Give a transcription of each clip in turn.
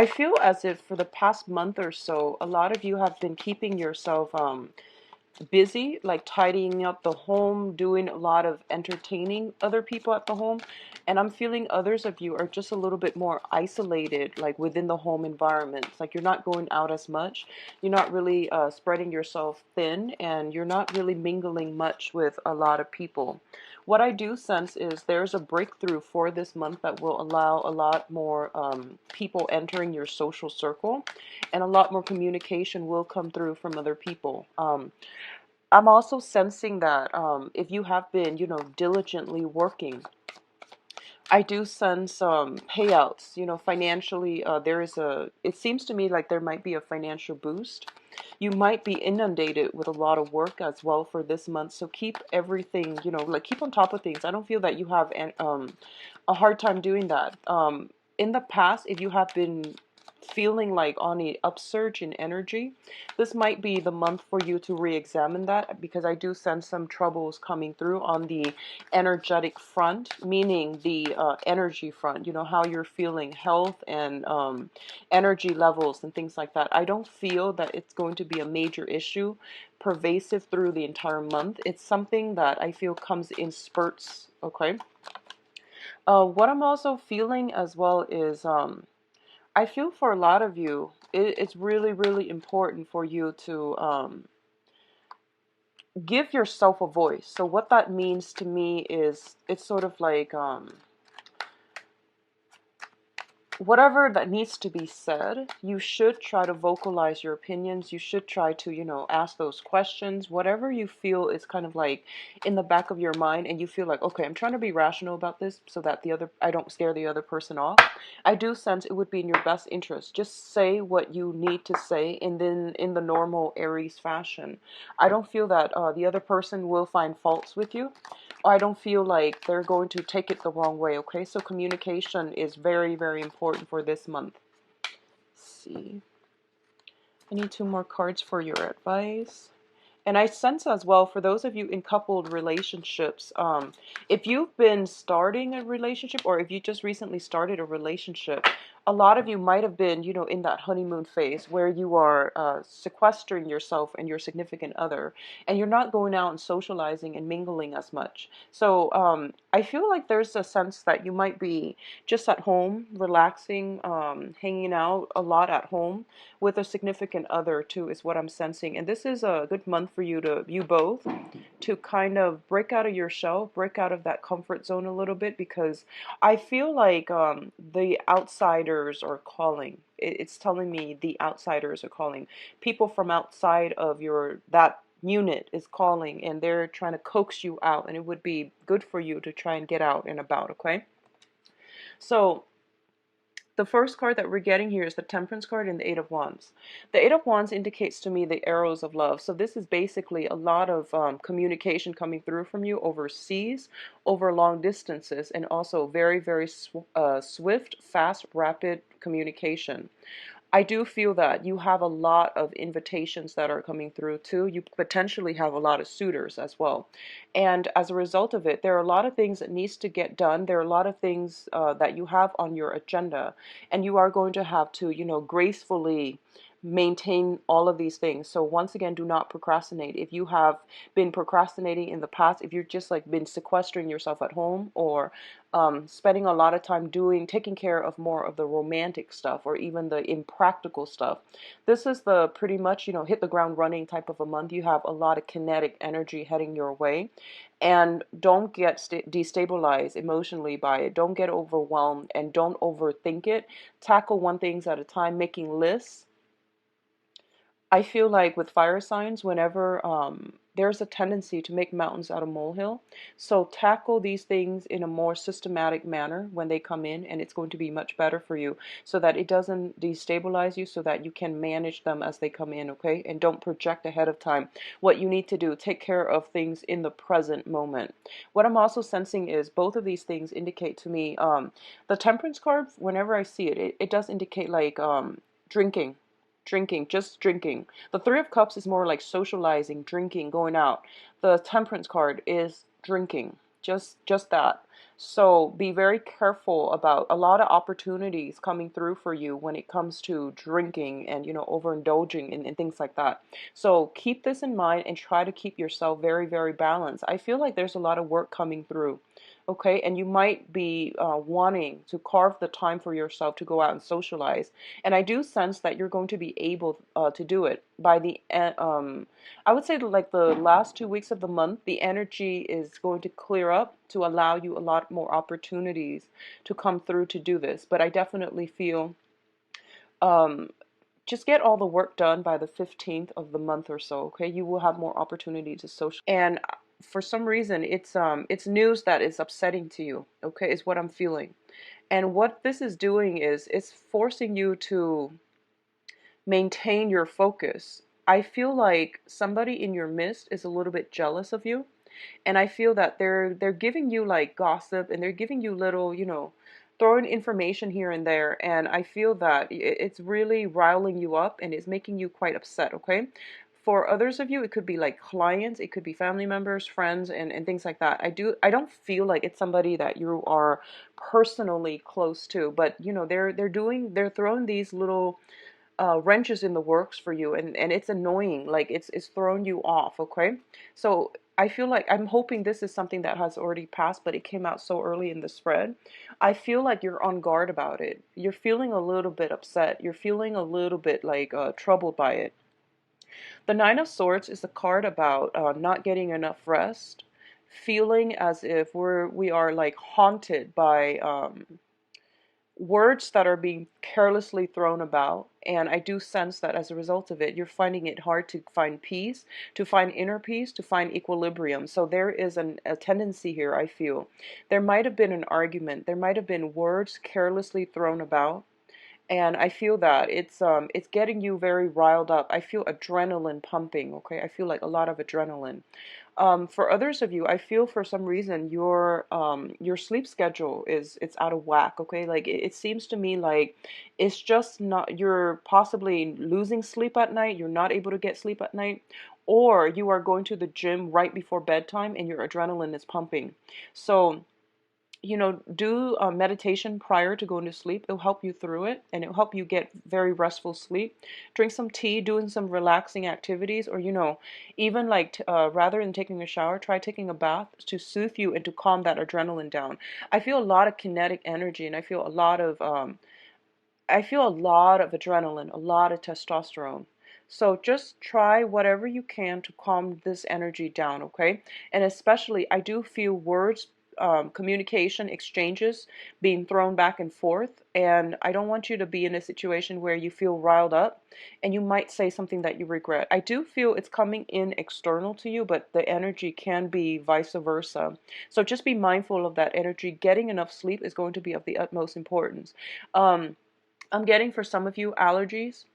I feel as if for the past month or so, a lot of you have been keeping yourself busy, like tidying up the home, doing a lot of entertaining other people at the home. And I'm feeling others of you are just a little bit more isolated, like within the home environment. It's like you're not going out as much. You're not really spreading yourself thin, and you're not really mingling much with a lot of people. What I do sense is there's a breakthrough for this month that will allow a lot more people entering your social circle, and a lot more communication will come through from other people. I'm also sensing that if you have been, diligently working, I do sense payouts, financially. It seems to me like there might be a financial boost. You might be inundated with a lot of work as well for this month. So keep everything, like keep on top of things. I don't feel that you have a hard time doing that. In the past, if you have been feeling like on a upsurge in energy, this might be the month for you to re-examine that, because I do sense some troubles coming through on the energetic front, meaning the energy front, how you're feeling, health and energy levels and things like that. I don't feel that it's going to be a major issue pervasive through the entire month. It's something that I feel comes in spurts, okay? What I'm also feeling as well is I feel for a lot of you, it's really, really important for you to give yourself a voice. So what that means to me is it's sort of like whatever that needs to be said, you should try to vocalize your opinions. You should try to, ask those questions. Whatever you feel is kind of like in the back of your mind, and you feel like, okay, I'm trying to be rational about this so that I don't scare the other person off. I do sense it would be in your best interest. Just say what you need to say, and then in the normal Aries fashion. I don't feel that the other person will find faults with you. I don't feel like they're going to take it the wrong way, okay? So communication is very, very important for this month. Let's see. I need two more cards for your advice. And I sense as well, for those of you in coupled relationships, if you've been starting a relationship, or if you just recently started a relationship, a lot of you might have been, in that honeymoon phase where you are sequestering yourself and your significant other, and you're not going out and socializing and mingling as much. So I feel like there's a sense that you might be just at home, relaxing, hanging out a lot at home with a significant other too, is what I'm sensing. And this is a good month for you both to kind of break out of your shell, break out of that comfort zone a little bit, because I feel like the outsiders are calling. It's telling me the outsiders are calling. People from outside of that unit is calling, and they're trying to coax you out, and it would be good for you to try and get out and about, okay? So the first card that we're getting here is the Temperance card and the Eight of Wands. The Eight of Wands indicates to me the arrows of love. So this is basically a lot of communication coming through from you overseas, over long distances, and also very, very swift, fast, rapid communication. I do feel that you have a lot of invitations that are coming through too. You potentially have a lot of suitors as well. And as a result of it, there are a lot of things that needs to get done. There are a lot of things that you have on your agenda, and you are going to have to, gracefully maintain all of these things. So once again, do not procrastinate. If you have been procrastinating in the past, if you've just like been sequestering yourself at home, or spending a lot of time taking care of more of the romantic stuff, or even the impractical stuff, this is the pretty much, hit the ground running type of a month. You have a lot of kinetic energy heading your way, and don't get destabilized emotionally by it. Don't get overwhelmed, and don't overthink it. Tackle one things at a time, making lists. I feel like with fire signs, whenever there's a tendency to make mountains out of molehill. So tackle these things in a more systematic manner when they come in, and it's going to be much better for you, so that it doesn't destabilize you, so that you can manage them as they come in, okay? And don't project ahead of time what you need to do. Take care of things in the present moment. What I'm also sensing is both of these things indicate to me, the Temperance card, whenever I see it, it does indicate like drinking. Drinking, just drinking. The Three of Cups is more like socializing, drinking, going out. The Temperance card is drinking, just that. So be very careful about a lot of opportunities coming through for you when it comes to drinking and, overindulging and things like that. So keep this in mind and try to keep yourself very, very balanced. I feel like there's a lot of work coming through. Okay, and you might be wanting to carve the time for yourself to go out and socialize. And I do sense that you're going to be able to do it by the end. I would say like the last 2 weeks of the month, the energy is going to clear up to allow you a lot more opportunities to come through to do this. But I definitely feel um, just get all the work done by the 15th of the month or so, okay? You will have more opportunity to social. And for some reason, it's news that is upsetting to you, okay? Is what I'm feeling. And what this is doing is it's forcing you to maintain your focus. I feel like somebody in your midst is a little bit jealous of you, and I feel that they're giving you like gossip, and they're giving you little, throwing information here and there, and I feel that it's really riling you up and it's making you quite upset, okay? For others of you, it could be like clients, it could be family members, friends, and things like that. I don't feel like it's somebody that you are personally close to, but they're throwing these little wrenches in the works for you, and it's annoying, like it's throwing you off, okay? So I feel like I'm hoping this is something that has already passed, but it came out so early in the spread. I feel like you're on guard about it. You're feeling a little bit upset. You're feeling a little bit like troubled by it. The Nine of Swords is a card about not getting enough rest, feeling as if we are like haunted by words that are being carelessly thrown about. And I do sense that as a result of it, you're finding it hard to find peace, to find inner peace, to find equilibrium. So there is a tendency here, I feel. There might have been an argument, there might have been words carelessly thrown about. And I feel that it's getting you very riled up. I feel adrenaline pumping, okay? I feel like a lot of adrenaline. For others of you, I feel for some reason your sleep schedule is it's out of whack, okay? Like it seems to me like it's just not, you're possibly losing sleep at night, you're not able to get sleep at night, or you are going to the gym right before bedtime and your adrenaline is pumping. So do meditation prior to going to sleep. It'll help you through it, and it'll help you get very restful sleep. Drink some tea, doing some relaxing activities, or even like rather than taking a shower, try taking a bath to soothe you and to calm that adrenaline down. I feel a lot of kinetic energy, and I feel a lot of adrenaline, a lot of testosterone. So just try whatever you can to calm this energy down, okay? And especially, I do feel words, communication, exchanges being thrown back and forth. And I don't want you to be in a situation where you feel riled up and you might say something that you regret. I do feel it's coming in external to you, but the energy can be vice versa. So just be mindful of that energy. Getting enough sleep is going to be of the utmost importance. Um, I'm getting for some of you allergies,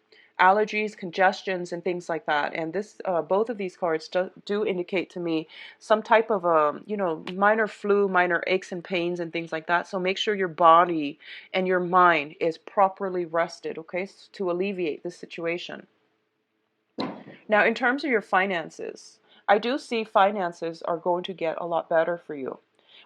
congestions, and things like that. And this, both of these cards do indicate to me some type of minor flu, minor aches and pains, and things like that. So make sure your body and your mind is properly rested, okay, to alleviate this situation. Now, in terms of your finances, I do see finances are going to get a lot better for you.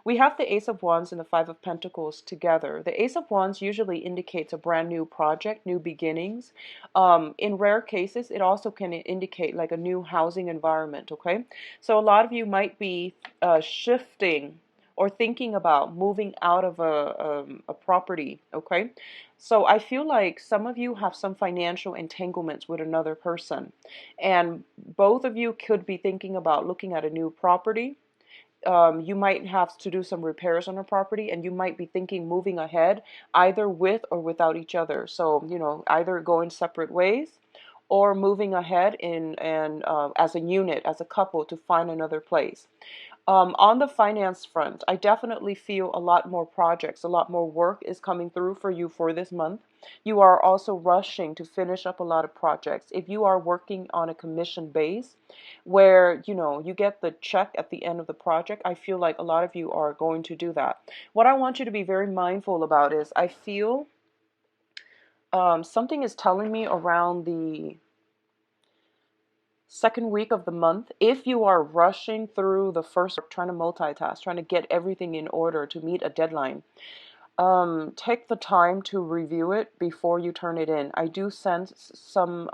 We have the Ace of Wands and the Five of Pentacles together. The Ace of Wands usually indicates a brand new project, new beginnings. In rare cases, it also can indicate like a new housing environment, okay? So a lot of you might be shifting or thinking about moving out of a property, okay? So I feel like some of you have some financial entanglements with another person, and both of you could be thinking about looking at a new property. You might have to do some repairs on a property, and you might be thinking moving ahead either with or without each other. So, either going separate ways or moving ahead in and as a unit, as a couple, to find another place. On the finance front, I definitely feel a lot more projects, a lot more work is coming through for you for this month. You are also rushing to finish up a lot of projects. If you are working on a commission base where, you get the check at the end of the project, I feel like a lot of you are going to do that. What I want you to be very mindful about is I feel something is telling me around second week of the month, if you are rushing through the first, trying to multitask, trying to get everything in order to meet a deadline, take the time to review it before you turn it in. I do sense some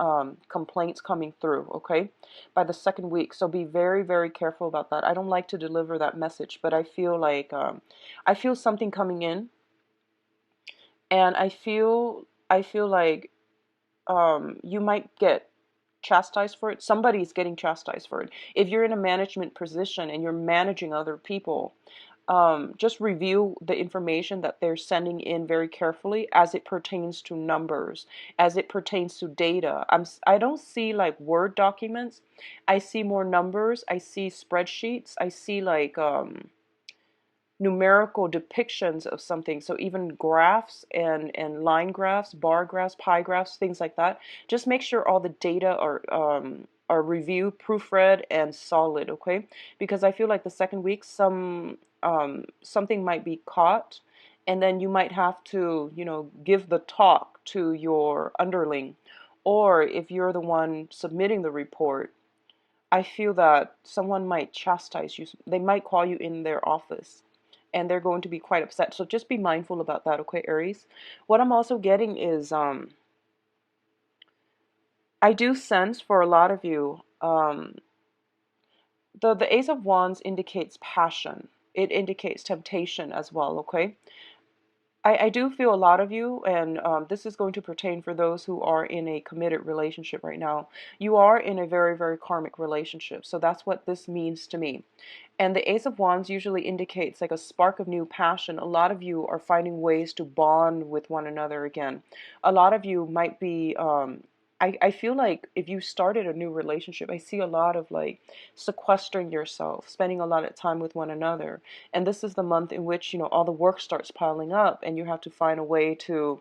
complaints coming through, okay, by the second week. So be very, very careful about that. I don't like to deliver that message, but I feel like I feel something coming in, and I feel like you might get chastised for it. Somebody's getting chastised for it. If you're in a management position and you're managing other people, just review the information that they're sending in very carefully as it pertains to numbers, as it pertains to data. I don't see like Word documents. I see more numbers. I see spreadsheets. I see like numerical depictions of something. So even graphs and line graphs, bar graphs, pie graphs, things like that. Just make sure all the data are reviewed, proofread, and solid. Okay, because I feel like the second week something might be caught, and then you might have to give the talk to your underling, or if you're the one submitting the report, I feel that someone might chastise you. They might call you in their office and they're going to be quite upset. So just be mindful about that, okay, Aries? What I'm also getting is I do sense for a lot of you, the Ace of Wands indicates passion. It indicates temptation as well, okay? I do feel a lot of you, and this is going to pertain for those who are in a committed relationship right now. You are in a very, very karmic relationship. So that's what this means to me. And the Ace of Wands usually indicates like a spark of new passion. A lot of you are finding ways to bond with one another again. A lot of you might be, I feel like if you started a new relationship, I see a lot of like sequestering yourself, spending a lot of time with one another. And this is the month in which, all the work starts piling up and you have to find a way to,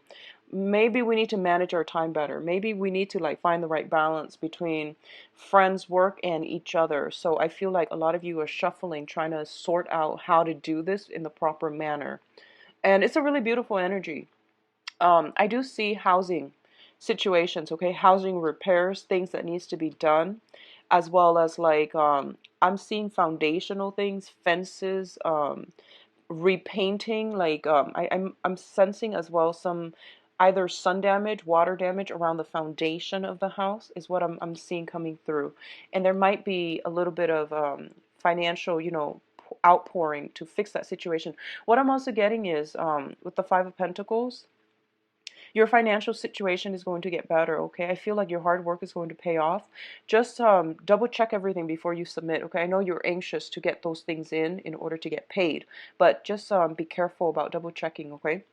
maybe we need to manage our time better. Maybe we need to like find the right balance between friends, work, and each other. So I feel like a lot of you are shuffling, trying to sort out how to do this in the proper manner. And it's a really beautiful energy. I do see housing situations, okay, housing repairs, things that needs to be done, as well as like I'm seeing foundational things, fences, repainting, like I'm sensing as well some either sun damage, water damage around the foundation of the house is what I'm seeing coming through. And there might be a little bit of financial, outpouring to fix that situation. What I'm also getting is with the Five of Pentacles, your financial situation is going to get better, okay? I feel like your hard work is going to pay off. Just double check everything before you submit, okay? I know you're anxious to get those things in order to get paid, but just be careful about double checking, okay?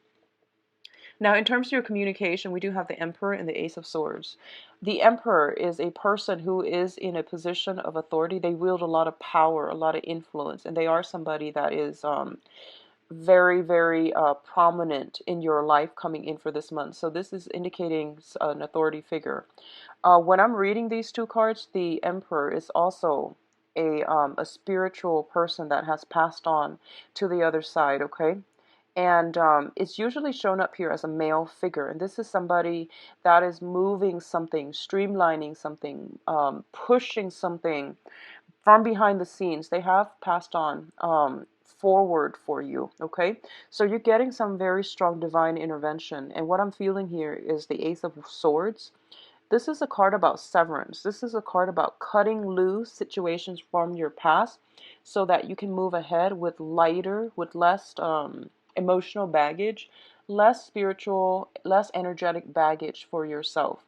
Now, in terms of your communication, we do have the Emperor and the Ace of Swords. The Emperor is a person who is in a position of authority. They wield a lot of power, a lot of influence, and they are somebody that is very, very prominent in your life coming in for this month. So this is indicating an authority figure. When I'm reading these two cards, the Emperor is also a spiritual person that has passed on to the other side, okay? And it's usually shown up here as a male figure. And this is somebody that is moving something, streamlining something, pushing something from behind the scenes. They have passed on forward for you, okay? So you're getting some very strong divine intervention. And what I'm feeling here is the Ace of Swords. This is a card about severance. This is a card about cutting loose situations from your past so that you can move ahead with lighter, with less emotional baggage, less spiritual, less energetic baggage for yourself.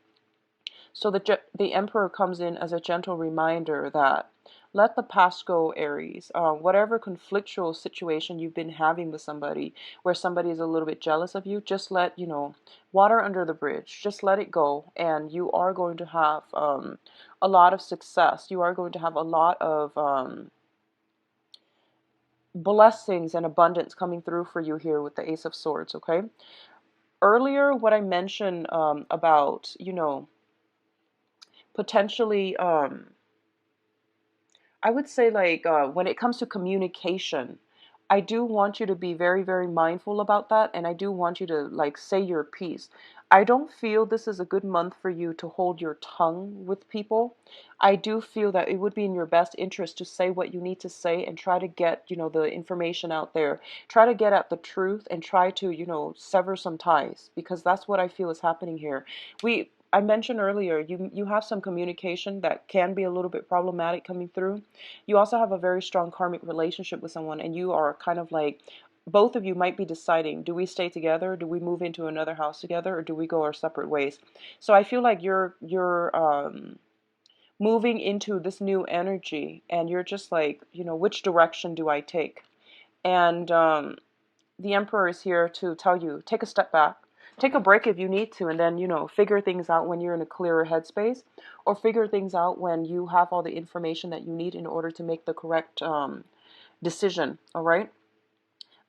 So the Emperor comes in as a gentle reminder that let the past go, Aries. Whatever conflictual situation you've been having with somebody, where somebody is a little bit jealous of you, just let, water under the bridge. Just let it go, and you are going to have a lot of success. You are going to have a lot of blessings and abundance coming through for you here with the Ace of Swords, okay? Earlier, what I mentioned about, potentially I would say like when it comes to communication, I do want you to be very, very mindful about that, and I do want you to like say your piece. I don't feel this is a good month for you to hold your tongue with people. I do feel that it would be in your best interest to say what you need to say and try to get, the information out there. Try to get at the truth and try to, sever some ties, because that's what I feel is happening here. I mentioned earlier, you have some communication that can be a little bit problematic coming through. You also have a very strong karmic relationship with someone, and you are kind of like, both of you might be deciding, do we stay together, do we move into another house together, or do we go our separate ways? So I feel like you're moving into this new energy, and you're just like, which direction do I take? And the Emperor is here to tell you, take a step back, take a break if you need to, and then, figure things out when you're in a clearer headspace, or figure things out when you have all the information that you need in order to make the correct decision. All right.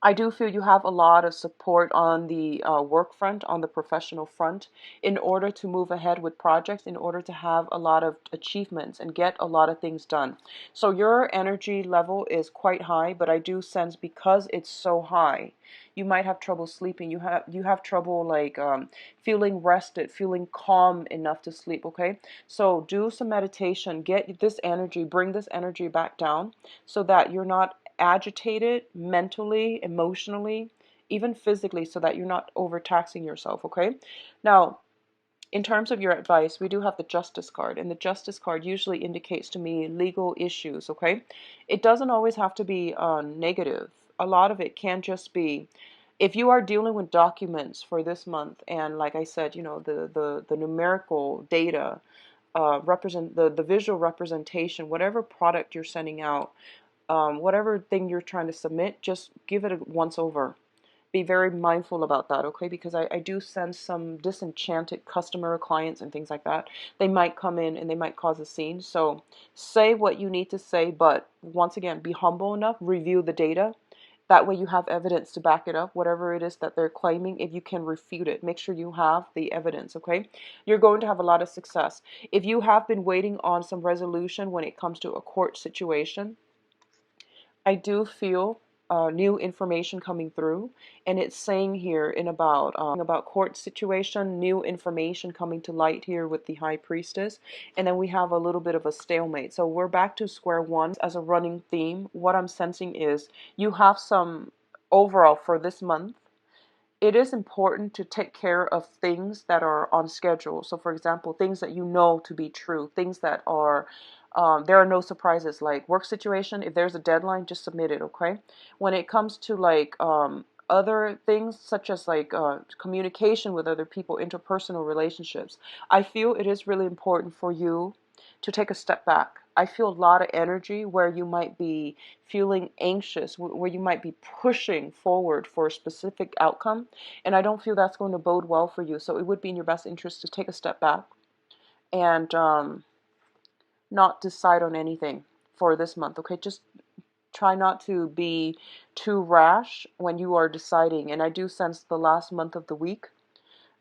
I do feel you have a lot of support on the work front, on the professional front, in order to move ahead with projects, in order to have a lot of achievements and get a lot of things done. So your energy level is quite high, but I do sense, because it's so high, you might have trouble sleeping. You have trouble like feeling rested, feeling calm enough to sleep. Okay, so do some meditation, get this energy, bring this energy back down, so that you're not agitated mentally, emotionally, even physically, so that you're not overtaxing yourself. Okay, now in terms of your advice, we do have the Justice card, and the Justice card usually indicates to me legal issues. Okay, it doesn't always have to be negative. A lot of it can just be, if you are dealing with documents for this month, and like I said, the numerical data represent the visual representation, whatever product you're sending out, whatever thing you're trying to submit, just give it a once over. Be very mindful about that, okay? Because I do sense some disenchanted customer clients and things like that. They might come in and they might cause a scene. So say what you need to say, but once again, be humble enough, review the data. That way you have evidence to back it up, whatever it is that they're claiming. If you can refute it, make sure you have the evidence, okay? You're going to have a lot of success. If you have been waiting on some resolution when it comes to a court situation, I do feel new information coming through, and it's saying here in about court situation, new information coming to light here with the High Priestess, and then we have a little bit of a stalemate. So we're back to square one as a running theme. What I'm sensing is you have some overall for this month. It is important to take care of things that are on schedule. So, for example, things that you know to be true, things that are, there are no surprises, like work situation. If there's a deadline, just submit it, okay? When it comes to like other things, such as like communication with other people, interpersonal relationships, I feel it is really important for you to take a step back. I feel a lot of energy where you might be feeling anxious, where you might be pushing forward for a specific outcome, and I don't feel that's going to bode well for you. So it would be in your best interest to take a step back and not decide on anything for this month, okay? Just try not to be too rash when you are deciding. And I do sense the last month of the week,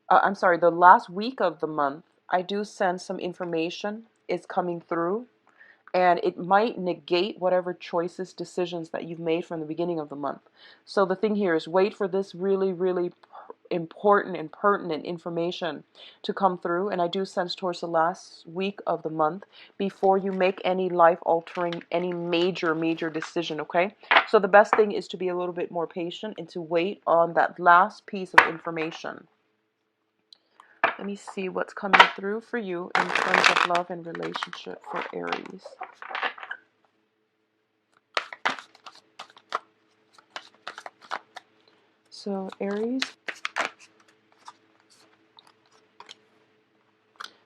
I'm sorry, the last week of the month, I do sense some information is coming through, and it might negate whatever choices, decisions that you've made from the beginning of the month. So the thing here is, wait for this really, really important and pertinent information to come through, and I do sense towards the last week of the month, before you make any life altering, any major decision, okay? So the best thing is to be a little bit more patient and to wait on that last piece of information. Let me see what's coming through for you in terms of love and relationship for Aries. So Aries.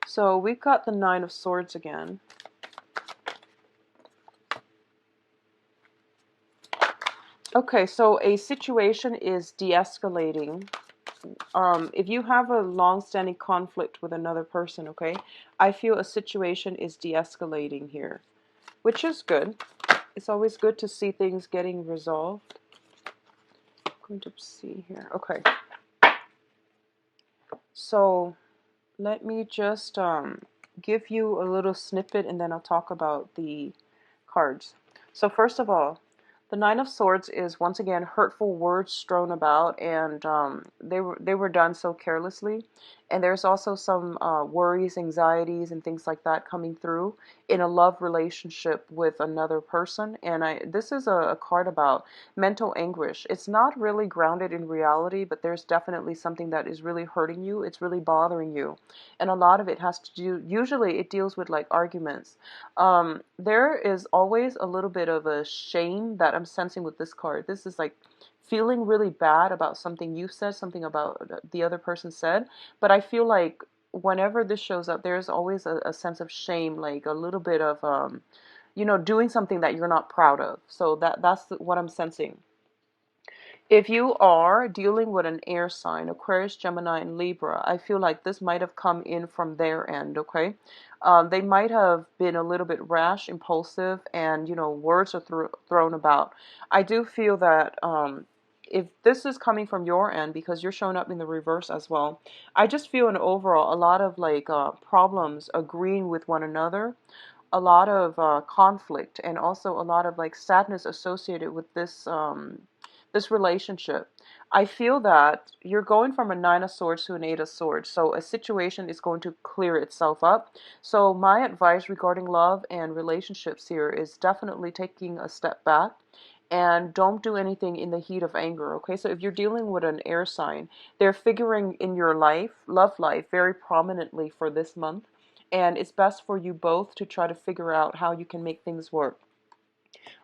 So we've got the Nine of Swords again. Okay, so a situation is de-escalating. If you have a long-standing conflict with another person, okay, I feel a situation is de-escalating here, which is good. It's always good to see things getting resolved. I'm going to see here. Okay. So let me just give you a little snippet, and then I'll talk about the cards. So first of all, The Nine of Swords is once again hurtful words strewn about, and they were done so carelessly. And there's also some worries, anxieties, and things like that coming through in a love relationship with another person. And this is a card about mental anguish. It's not really grounded in reality, but there's definitely something that is really hurting you. It's really bothering you, and a lot of it has to do. Usually, it deals with like arguments. There is always a little bit of a shame that I'm sensing with this card. This is like feeling really bad about something you said, something about the other person said. But I feel like whenever this shows up, there's always a sense of shame, like a little bit of, doing something that you're not proud of. So that's what I'm sensing. If you are dealing with an air sign, Aquarius, Gemini, and Libra, I feel like this might have come in from their end, okay? They might have been a little bit rash, impulsive, and, words are thrown about. I do feel that if this is coming from your end, because you're showing up in the reverse as well, I just feel in overall a lot of like problems agreeing with one another, a lot of conflict, and also a lot of like sadness associated with this relationship. I feel that you're going from a Nine of Swords to an Eight of Swords, so a situation is going to clear itself up. So my advice regarding love and relationships here is definitely taking a step back and don't do anything in the heat of anger, okay? So if you're dealing with an air sign, they're figuring in your life, love life, very prominently for this month, and it's best for you both to try to figure out how you can make things work.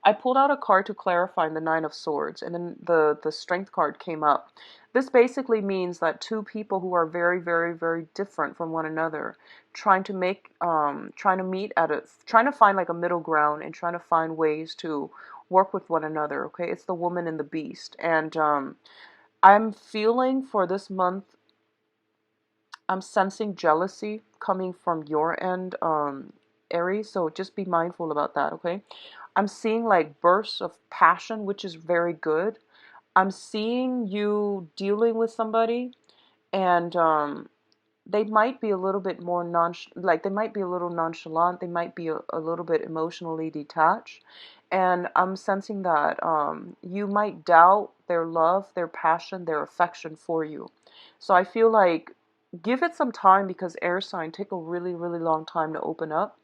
I pulled out a card to clarify the Nine of Swords, and then the Strength card came up. This basically means that two people who are very, very, very different from one another, trying to meet trying to find like a middle ground and trying to find ways to work with one another. Okay, it's the woman and the beast, and I'm feeling for this month. I'm sensing jealousy coming from your end, Aries. So just be mindful about that. Okay. I'm seeing like bursts of passion, which is very good. I'm seeing you dealing with somebody, and they might be a little bit more like they might be a little nonchalant. They might be a little bit emotionally detached, and I'm sensing that you might doubt their love, their passion, their affection for you. So I feel like give it some time, because air sign take a really, really long time to open up.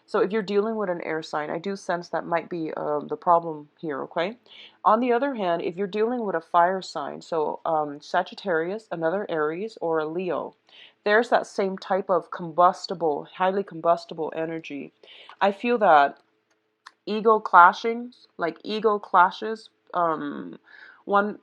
So if you're dealing with an air sign, I do sense that might be the problem here, okay? On the other hand, if you're dealing with a fire sign, so Sagittarius, another Aries, or a Leo, there's that same type of combustible, highly combustible energy. I feel that ego clashes, one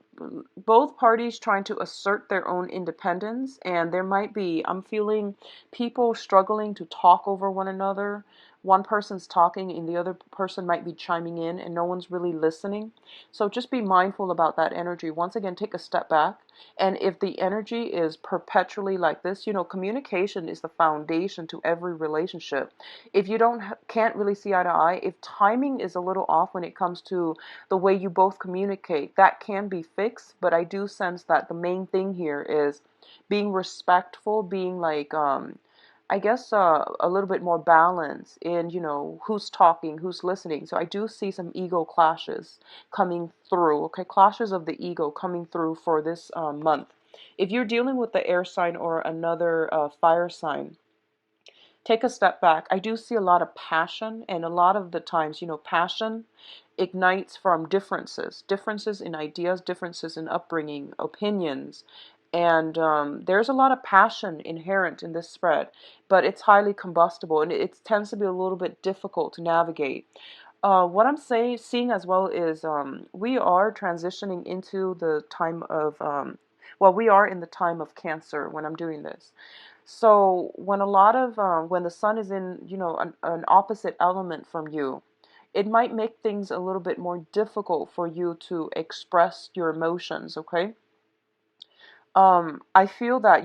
both parties trying to assert their own independence, and there might be, I'm feeling people struggling to talk over one another. One person's talking and the other person might be chiming in, and no one's really listening. So just be mindful about that energy. Once again, take a step back. And if the energy is perpetually like this, communication is the foundation to every relationship. If you can't really see eye to eye, if timing is a little off when it comes to the way you both communicate, that can be fixed. But I do sense that the main thing here is being respectful, being like I guess a little bit more balance in, who's talking, who's listening. So I do see some ego clashes coming through, okay? Clashes of the ego coming through for this month. If you're dealing with the air sign or another fire sign, take a step back. I do see a lot of passion, and a lot of the times, passion ignites from differences in ideas, differences in upbringing, opinions. And there's a lot of passion inherent in this spread, but it's highly combustible, and it tends to be a little bit difficult to navigate. What I'm seeing as well is we are transitioning into the time of, we are in the time of Cancer when I'm doing this. So when the sun is in, an opposite element from you, it might make things a little bit more difficult for you to express your emotions, okay? I feel that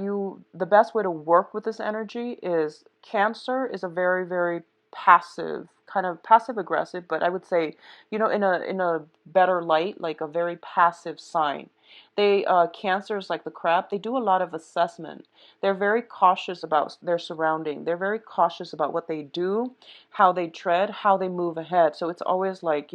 the best way to work with this energy is Cancer is a very, very passive, kind of passive aggressive, but I would say, in a better light, like a very passive sign. Cancer is like the crab. They do a lot of assessment. They're very cautious about their surrounding. They're very cautious about what they do, how they tread, how they move ahead. So it's always like,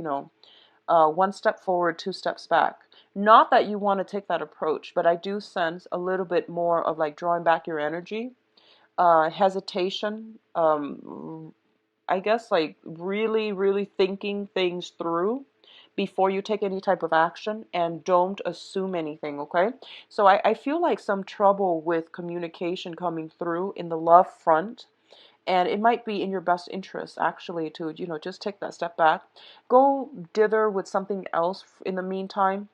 one step forward, two steps back. Not that you want to take that approach, but I do sense a little bit more of like drawing back your energy, hesitation, I guess like really, really thinking things through before you take any type of action, and don't assume anything, okay? So I feel like some trouble with communication coming through in the love front, and it might be in your best interest actually to, just take that step back, go dither with something else in the meantime.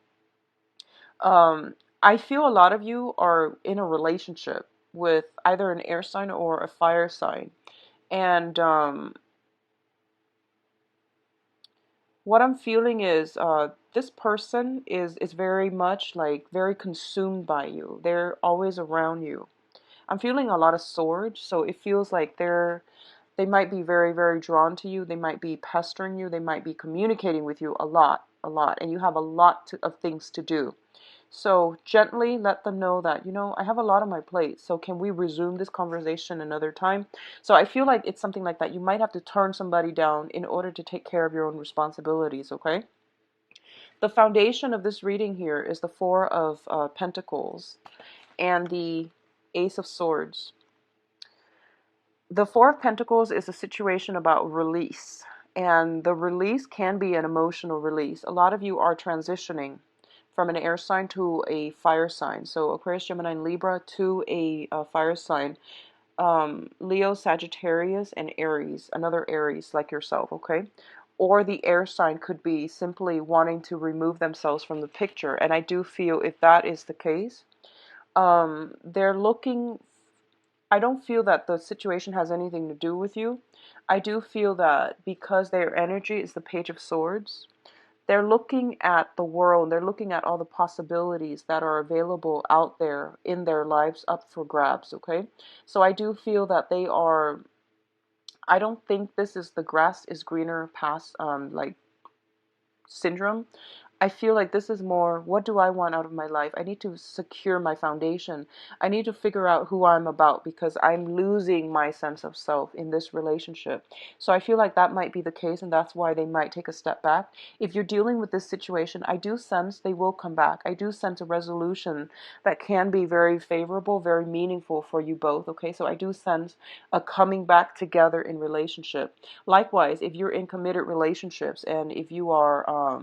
I feel a lot of you are in a relationship with either an air sign or a fire sign, and what I'm feeling is this person is very much like very consumed by you. They're always around you. I'm feeling a lot of swords, so it feels like they might be very, very drawn to you. They might be pestering you. They might be communicating with you a lot, and you have a lot of things to do. So gently let them know that, I have a lot on my plate. So can we resume this conversation another time? So I feel like it's something like that. You might have to turn somebody down in order to take care of your own responsibilities, okay? The foundation of this reading here is the Four of Pentacles and the Ace of Swords. The Four of Pentacles is a situation about release, and the release can be an emotional release. A lot of you are transitioning from an air sign to a fire sign. So Aquarius, Gemini, and Libra to a fire sign. Leo, Sagittarius, and Aries, another Aries like yourself, okay? Or the air sign could be simply wanting to remove themselves from the picture. And I do feel if that is the case, they're looking, I don't feel that the situation has anything to do with you. I do feel that because their energy is the Page of Swords, they're looking at the world, they're looking at all the possibilities that are available out there in their lives up for grabs, okay? So I do feel that they are, I don't think this is the grass is greener past like syndrome. I feel like this is more, what do I want out of my life? I need to secure my foundation. I need to figure out who I'm about because I'm losing my sense of self in this relationship. So I feel like that might be the case, and that's why they might take a step back. If you're dealing with this situation, I do sense they will come back. I do sense a resolution that can be very favorable, very meaningful for you both, okay? So I do sense a coming back together in relationship. Likewise, if you're in committed relationships and if you are,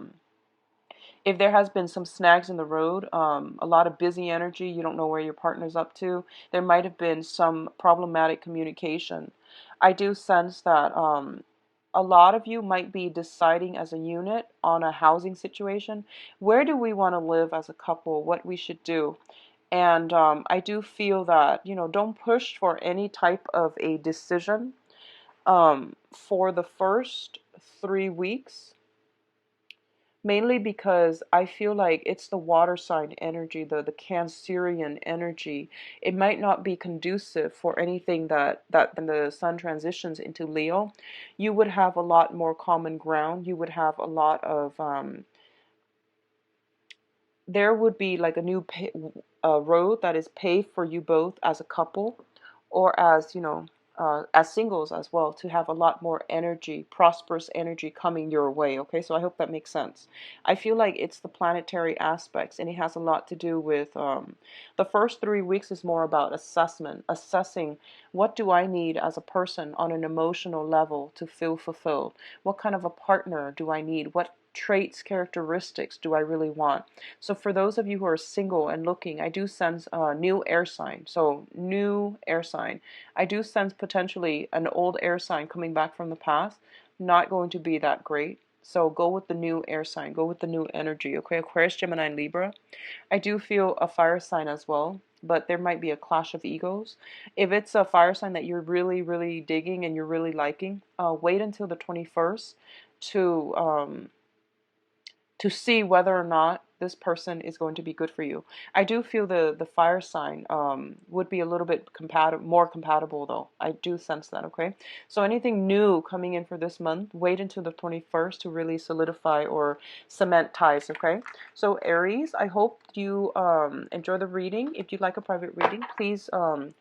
if there has been some snags in the road, a lot of busy energy, you don't know where your partner's up to, there might have been some problematic communication. I do sense that a lot of you might be deciding as a unit on a housing situation. Where do we want to live as a couple? What we should do? And I do feel that, don't push for any type of a decision for the first 3 weeks. Mainly because I feel like it's the water sign energy, the Cancerian energy. It might not be conducive for anything that when the sun transitions into Leo. You would have a lot more common ground. You would have a lot of there would be like a new road that is paved for you both as a couple, or as as singles as well, to have a lot more energy, prosperous energy coming your way. Okay, so I hope that makes sense. I feel like it's the planetary aspects, and it has a lot to do with the first 3 weeks is more about assessing what do I need as a person on an emotional level to feel fulfilled. What kind of a partner do I need? What traits, characteristics do I really want? So for those of you who are single and looking, I do sense a new air sign. So new air sign. I do sense potentially an old air sign coming back from the past. Not going to be that great. So go with the new air sign. Go with the new energy. Okay, Aquarius, Gemini, and Libra. I do feel a fire sign as well, but there might be a clash of egos. If it's a fire sign that you're really, really digging and you're really liking, wait until the 21st to see whether or not this person is going to be good for you. I do feel the fire sign would be a little bit more compatible though. I do sense that, okay? So anything new coming in for this month, wait until the 21st to really solidify or cement ties, okay? So Aries, I hope you enjoy the reading. If you'd like a private reading, please